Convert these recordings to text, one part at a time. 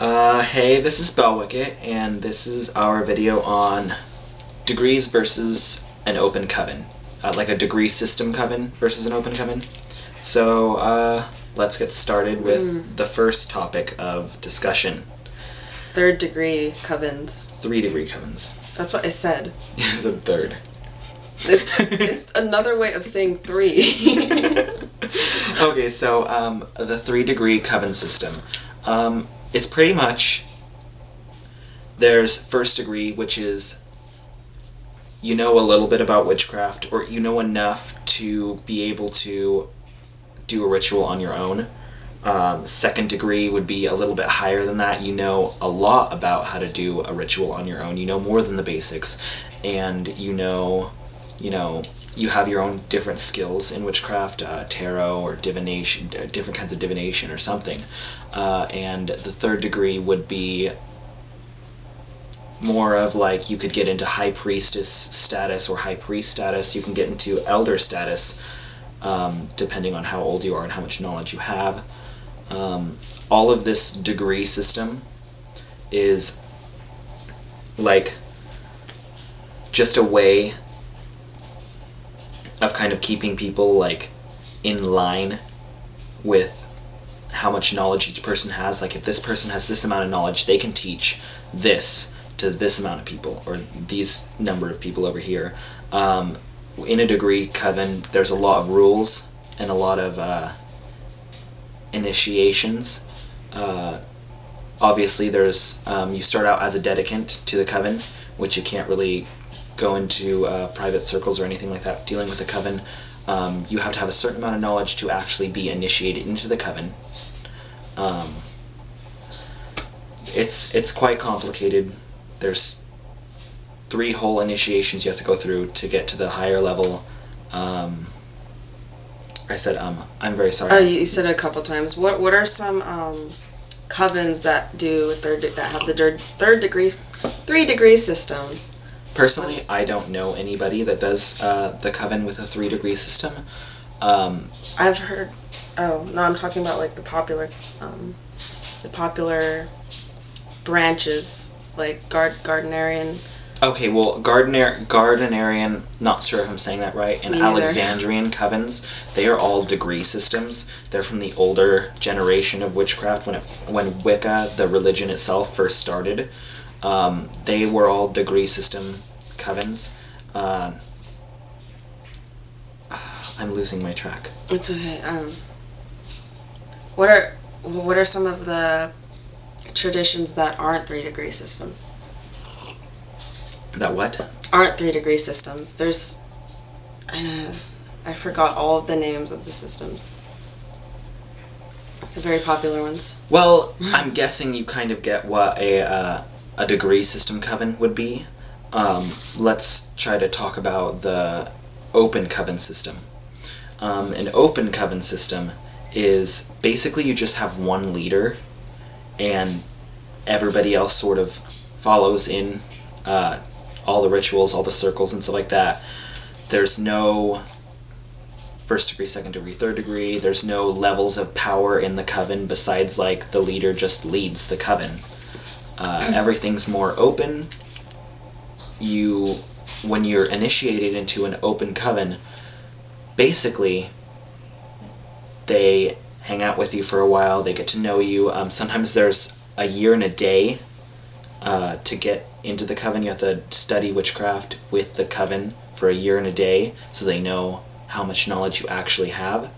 Hey, this is Belwickett, and this is our video on degrees versus an open coven. Like a degree system coven versus an open coven. So, let's get started with the first topic of discussion. Third degree covens. 3-degree covens. That's what I said. You said third. It's another way of saying 3. Okay, so, the 3-degree coven system. It's pretty much, there's first degree, which is you know a little bit about witchcraft, or you know enough to be able to do a ritual on your own. Second degree would be a little bit higher than that. You know a lot about how to do a ritual on your own. You know more than the basics, and you have your own different skills in witchcraft, tarot or divination, different kinds of divination or something. And the third degree would be more of like you could get into high priestess status or high priest status. You can get into elder status, depending on how old you are and how much knowledge you have. All of this degree system is like just a way of kind of keeping people like in line with how much knowledge each person has. Like if this person has this amount of knowledge, they can teach this to this amount of people, or these number of people over here. In a degree coven, there's a lot of rules and a lot of initiations. Obviously there's you start out as a dedicant to the coven, which you can't really go into private circles or anything like that dealing with a coven. You have to have a certain amount of knowledge to actually be initiated into the coven. It's quite complicated. There's 3 whole initiations you have to go through to get to the higher level. I said I'm very sorry. Oh, you said it a couple times. What are some covens that have the third degree 3-degree system? Personally, I don't know anybody that does the coven with a 3-degree system. I've heard. Oh no, I'm talking about like the popular branches, like Gardnerian. Okay, well, Gardnerian, not sure if I'm saying that right, and Alexandrian covens, they are all degree systems. They're from the older generation of witchcraft, when Wicca, the religion itself, first started. They were all degree system covens. I'm losing my track. It's okay. What are some of the traditions that aren't 3-degree system? That what? Aren't 3-degree systems. There's I forgot all of the names of the systems. The very popular ones. Well, I'm guessing you kind of get what a degree system coven would be. Let's try to talk about the Open Coven system. An Open Coven system is basically you just have one leader, and everybody else sort of follows in all the rituals, all the circles, and stuff like that. There's no first degree, second degree, third degree. There's no levels of power in the coven besides like the leader just leads the coven. Everything's more open. When you're initiated into an open coven, basically they hang out with you for a while, they get to know you. Sometimes there's a year and a day to get into the coven. You have to study witchcraft with the coven for a year and a day so they know how much knowledge you actually have.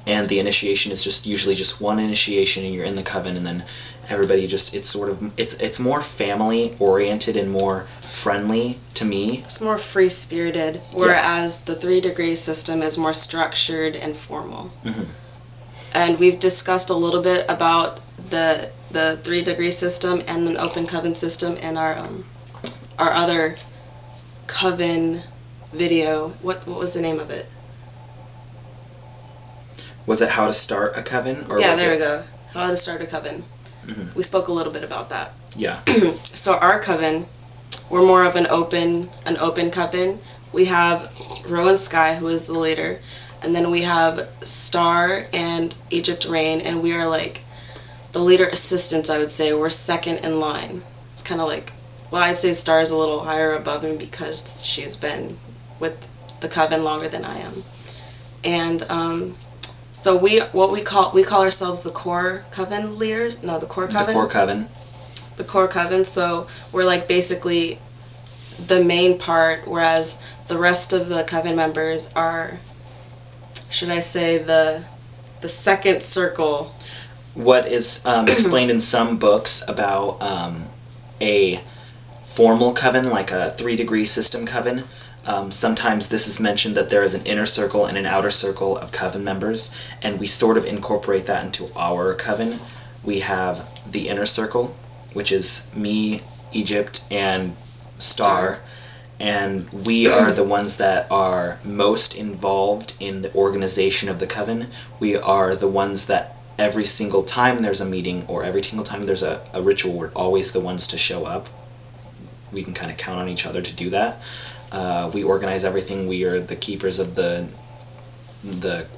And the initiation is usually just one initiation, and you're in the coven, and then everybody it's more family oriented and more friendly to me. It's more free spirited, whereas the 3-degree system is more structured and formal. Mm-hmm. And we've discussed a little bit about the 3-degree system and an open coven system in our other coven video. What was the name of it? Was it how to start a coven? Or yeah, there we go. How to start a coven. Mm-hmm. We spoke a little bit about that. Yeah. So our coven, we're more of an open coven. We have Rowan Sky, who is the leader, and then we have Star and Egypt Rain, and we are like the leader assistants, I would say, we're second in line. It's kind of like, well, I'd say Star's a little higher above him because she's been with the coven longer than I am. And so we call ourselves the core coven leaders. No, the core coven. The core coven. The core coven. So we're like basically the main part, whereas the rest of the coven members are, should I say, the second circle. What is explained in some books about a formal coven, like a 3-degree system coven. Sometimes this is mentioned that there is an inner circle and an outer circle of coven members, and we sort of incorporate that into our coven. We have the inner circle, which is me, Egypt, and Star, and we are the ones that are most involved in the organization of the coven. We are the ones that every single time there's a meeting or every single time there's a ritual, we're always the ones to show up. We can kind of count on each other to do that. We organize everything. We are the keepers of the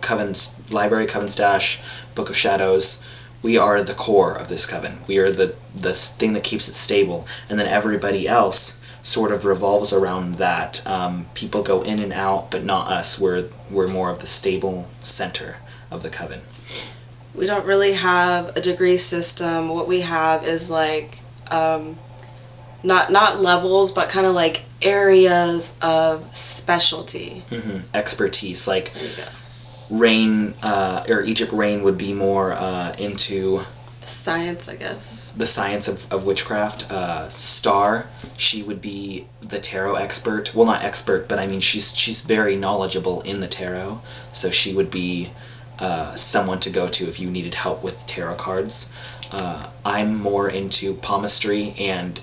coven's library, coven stash, Book of Shadows. We are the core of this coven. We are the thing that keeps it stable, and then everybody else sort of revolves around that. People go in and out, but not us. We're more of the stable center of the coven. We don't really have a degree system. What we have is like not levels, but kind of like areas of specialty. Expertise, like Rain or Egypt Rain would be more into the science, I guess. The science of witchcraft. Star, she would be the tarot expert. Well, not expert, but I mean she's very knowledgeable in the tarot, so she would be someone to go to if you needed help with tarot cards. I'm more into palmistry and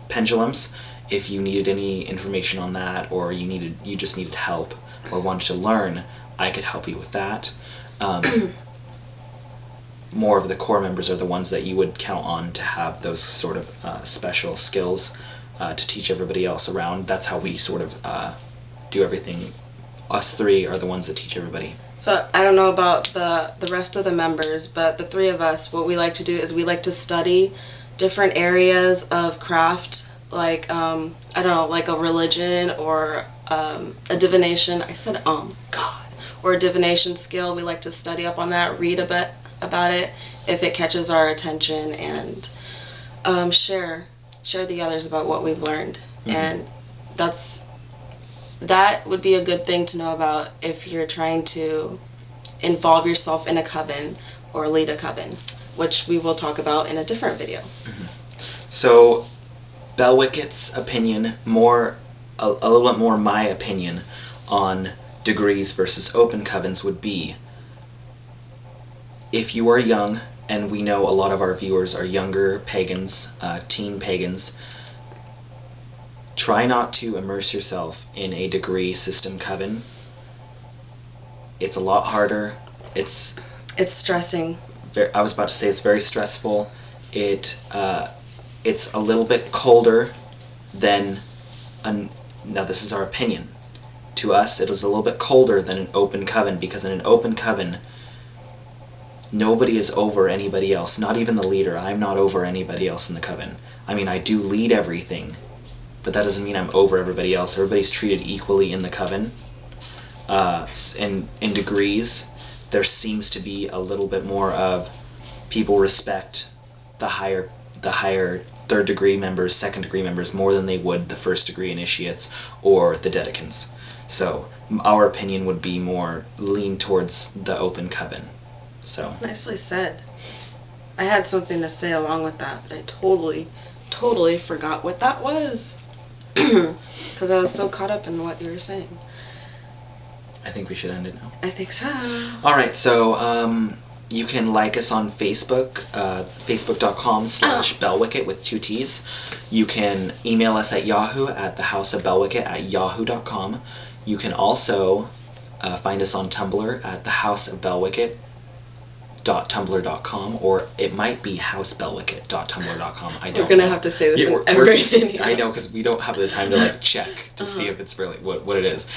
pendulums. If you needed any information on that, or you just needed help or wanted to learn, I could help you with that. More of the core members are the ones that you would count on to have those sort of special skills to teach everybody else around. That's how we sort of do everything. Us three are the ones that teach everybody. So I don't know about the rest of the members, but the three of us, what we like to do is we like to study different areas of craft, like I don't know, like a religion or a divination. I said God, or a divination skill. We like to study up on that, read a bit about it if it catches our attention, and share the others about what we've learned. And that would be a good thing to know about if you're trying to involve yourself in a coven or lead a coven, which we will talk about in a different video. So Belwickett's opinion, a little bit more my opinion on degrees versus open covens would be, if you are young, and we know a lot of our viewers are younger pagans, teen pagans, try not to immerse yourself in a degree system coven. It's a lot harder. It's stressing. I was about to say it's very stressful. It's a little bit colder than now this is our opinion. To us, it is a little bit colder than an open coven, because in an open coven, nobody is over anybody else, not even the leader. I'm not over anybody else in the coven. I mean, I do lead everything, but that doesn't mean I'm over everybody else. Everybody's treated equally in the coven. In degrees, there seems to be a little bit more of people respect the higher third degree members, second degree members more than they would the first degree initiates or the dedicants. So our opinion would be more lean towards the open coven. So nicely said. I had something to say along with that, but I totally forgot what that was because I was so caught up in what you were saying. I think we should end it now. I think so. Alright, so you can like us on Facebook, facebook.com/Belwickett with 2 T's. You can email us at Yahoo at thehouseofbelwickett@yahoo.com. You can also find us on Tumblr at thehouseofbelwickett, .tumblr.com, or it might be housebelwickett.tumblr.com. I don't know. We're gonna have to say this in every video. I know, because we don't have the time to like check to see if it's really what it is.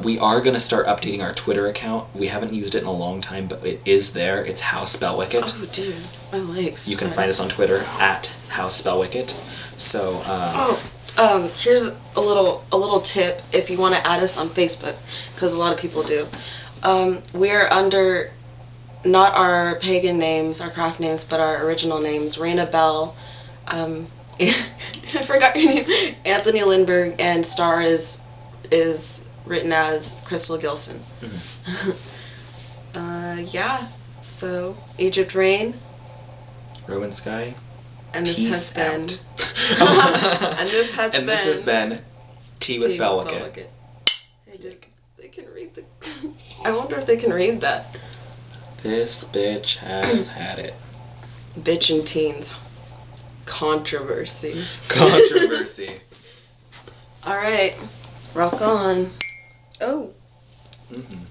We are gonna start updating our Twitter account. We haven't used it in a long time, but it is there. It's housebelwickett. Oh, dude, my legs. You can find us on Twitter at housebelwickett. So. Here's a little tip if you want to add us on Facebook, because a lot of people do. We're under not our pagan names, our craft names, but our original names, Raina Bell, I forgot your name, Anthony Lindbergh, and Star is written as Crystal Gilson. Mm-hmm. Yeah, so Egypt Rain. Rowan Sky. And this has been... and this has been Tea with Belwickett. They can read the... I wonder if they can read that. This bitch has had it. Bitching teens. Controversy. Alright. Rock on. Oh. Mm-hmm.